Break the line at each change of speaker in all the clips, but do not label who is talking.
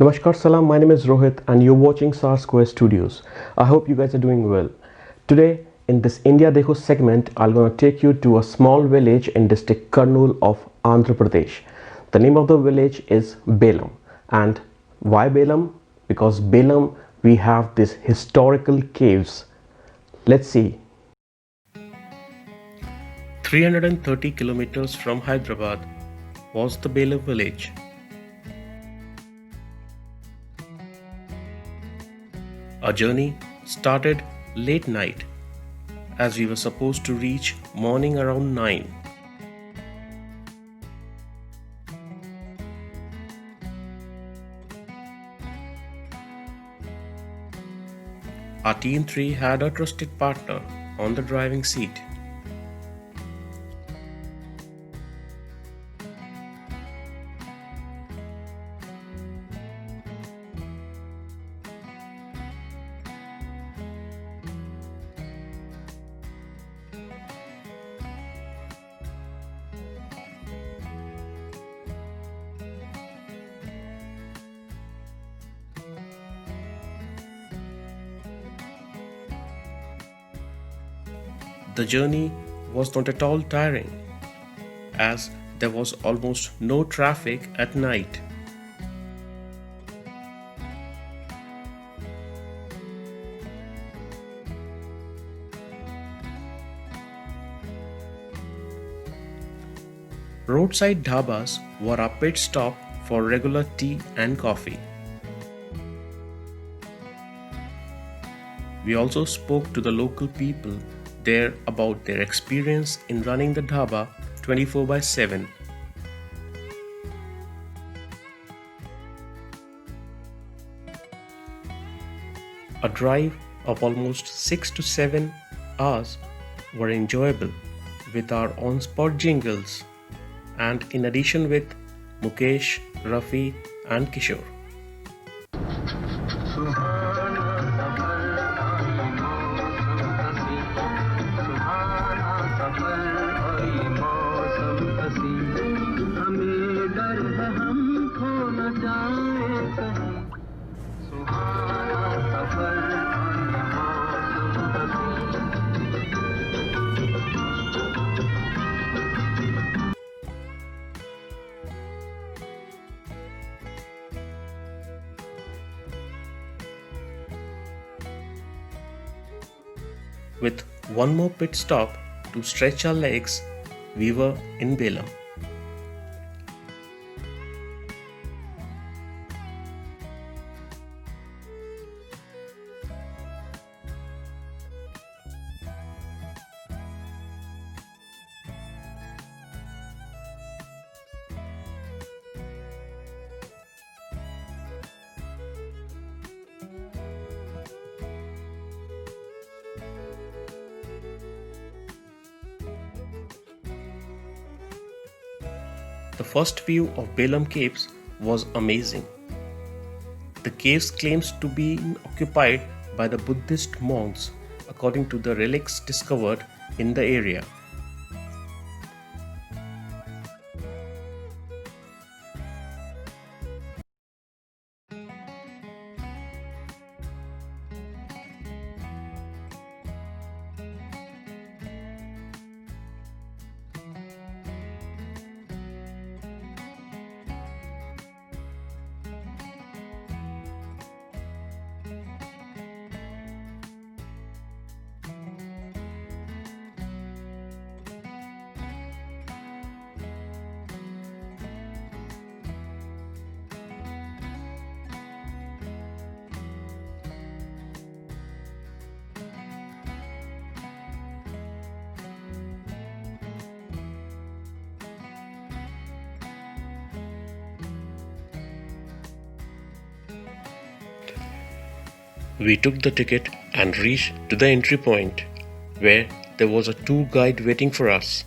Namaskar Salam, my name is Rohit and you're watching Star Square Studios. I hope you guys are doing well. Today in this India Dekho segment, I'm going to take you to a small village in district Kurnool of Andhra Pradesh. The name of the village is Belem. And why Belem? Because Belem we have these historical caves. Let's see. 330 kilometers from Hyderabad was the Belem village. Our journey started late night as we were supposed to reach morning around 9. Our team 3 had a trusted partner on the driving seat. The journey was not at all tiring as there was almost no traffic at night. Roadside dhabas were our pit stop for regular tea and coffee. We also spoke to the local people there about their experience in running the dhaba 24/7. A drive of almost 6 to 7 hours were enjoyable with our on-spot jingles and in addition with Mukesh, Rafi and Kishore. With one more pit stop to stretch our legs, we were in Belem. The first view of Belem Caves was amazing. The caves claims to be occupied by the Buddhist monks according to the relics discovered in the area. We took the ticket and reached to the entry point, where there was a tour guide waiting for us.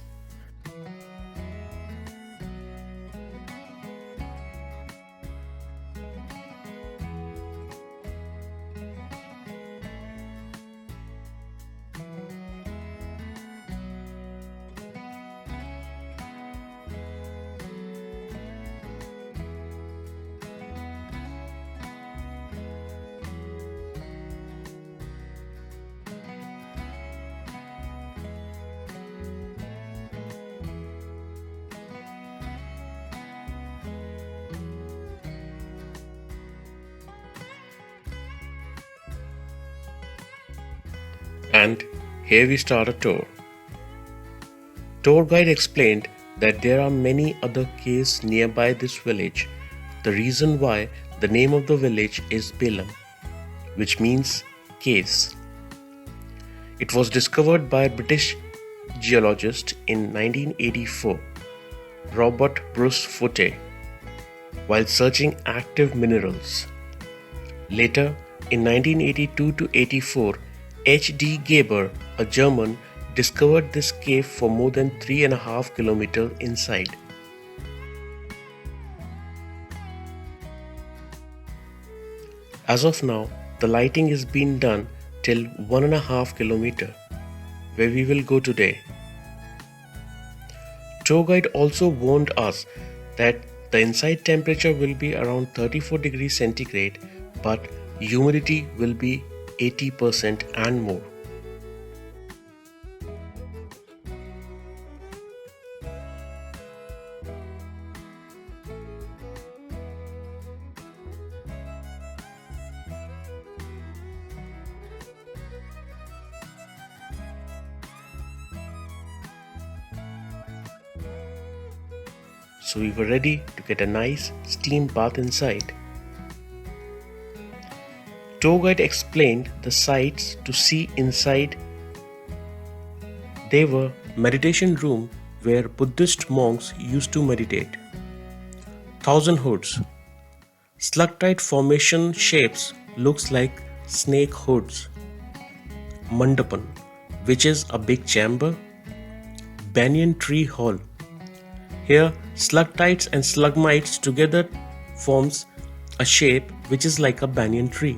And here we start a tour. Tour guide explained that there are many other caves nearby this village. The reason why the name of the village is Belem, which means caves. It was discovered by a British geologist in 1984, Robert Bruce Foote, while searching active minerals. Later, in 1982 to 84, H.D. Geber, a German, discovered this cave for more than 3.5 kilometers inside. As of now, the lighting is being done till 1.5 kilometers, where we will go today. Tour guide also warned us that the inside temperature will be around 34 degrees centigrade, but humidity will be 80% and more. So we were ready to get a nice steam bath inside. Tour guide explained the sights to see inside. They were meditation room where Buddhist monks used to meditate. 1,000 hoods. Stalactite formation shapes looks like snake hoods. Mandapan, which is a big chamber. Banyan tree hall. Here, stalactites and stalagmites together forms a shape which is like a banyan tree.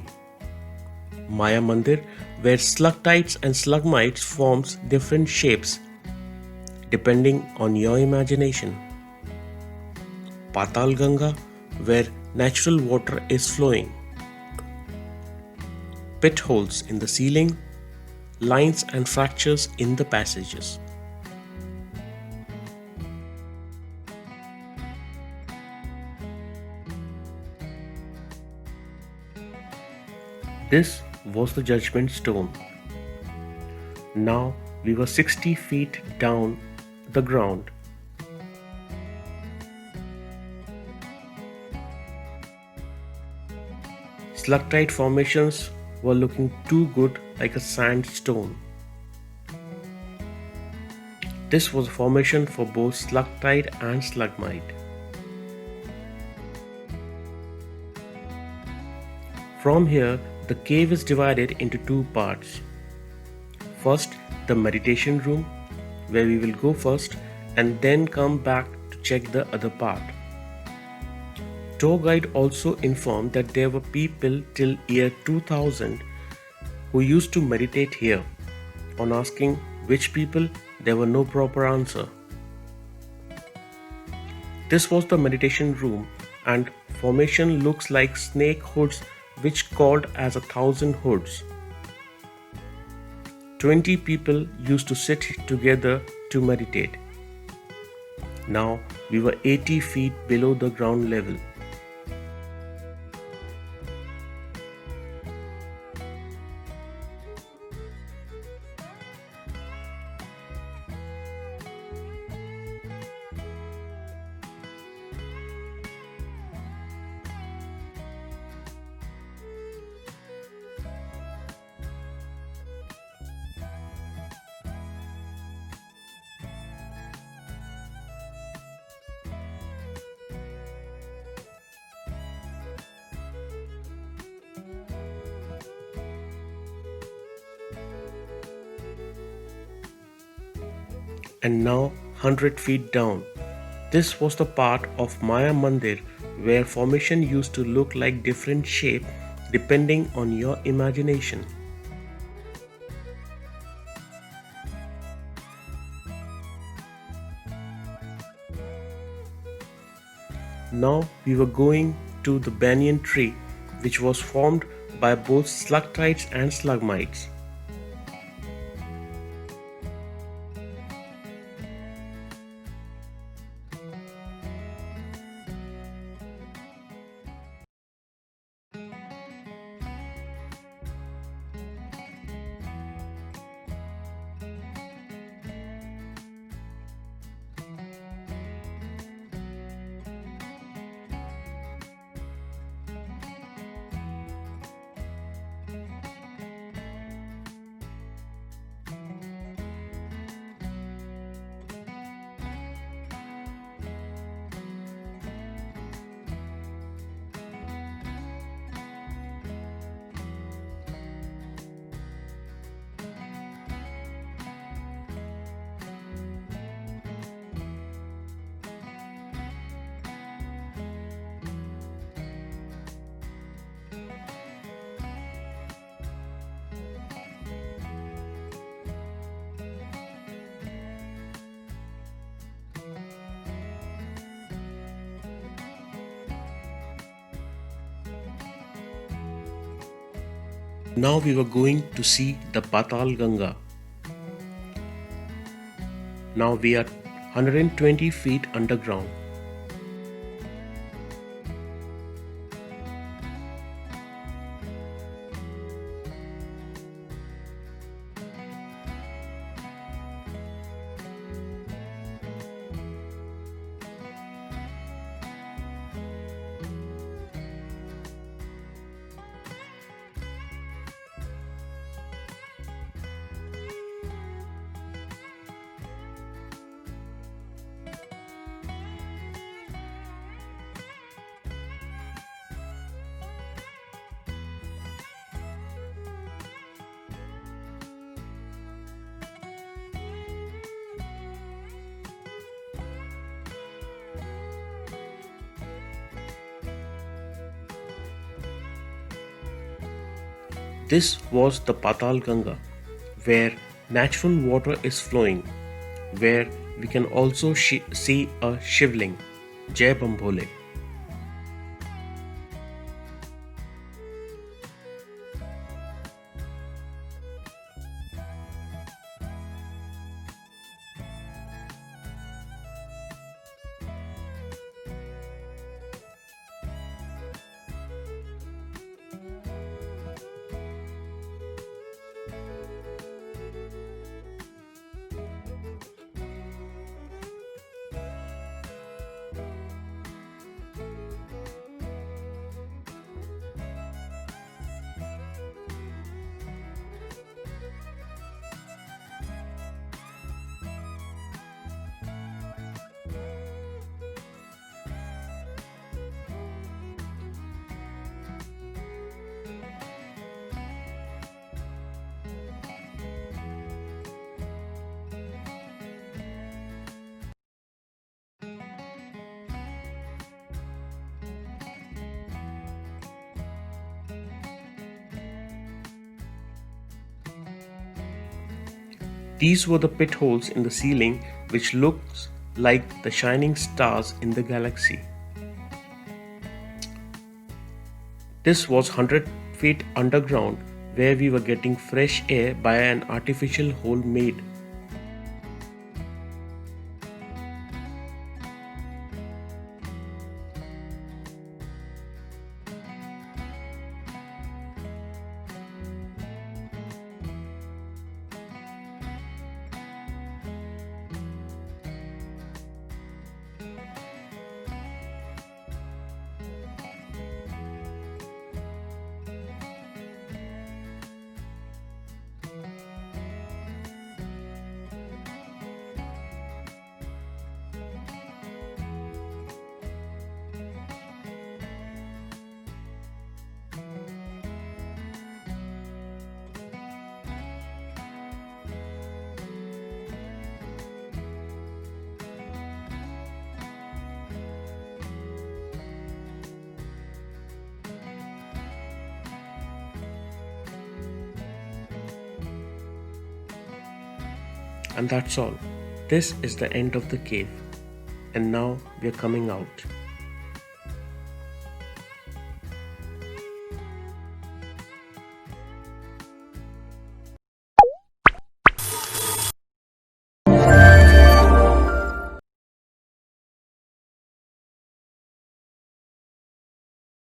Maya Mandir, where stalactites and stalagmites forms different shapes depending on your imagination. Patal Ganga, where natural water is flowing. Pit holes in the ceiling, lines and fractures in the passages. This was the judgment stone. Now we were 60 feet down the ground. Stalactite formations were looking too good like a sandstone. This was a formation for both stalactite and stalagmite. From here, the cave is divided into two parts. First, the meditation room, where we will go first and then come back to check the other part. Tour guide also informed that there were people till year 2000 who used to meditate here. On asking which people, there were no proper answer. This was the meditation room, and formation looks like snake hoods, which called as 1,000 hoods. 20 people used to sit together to meditate. Now we were 80 feet below the ground level. And now 100 feet down. This was the part of Maya Mandir where formation used to look like different shape depending on your imagination. Now we were going to the banyan tree, which was formed by both stalactites and stalagmites. Now we were going to see the Patal Ganga. Now we are 120 feet underground. This was the Patal Ganga, where natural water is flowing, where we can also see a shivling. Jai Bambole. These were the pit holes in the ceiling which looks like the shining stars in the galaxy. This was 100 feet underground where we were getting fresh air by an artificial hole made. And that's all. This is the end of the cave. And now we are coming out.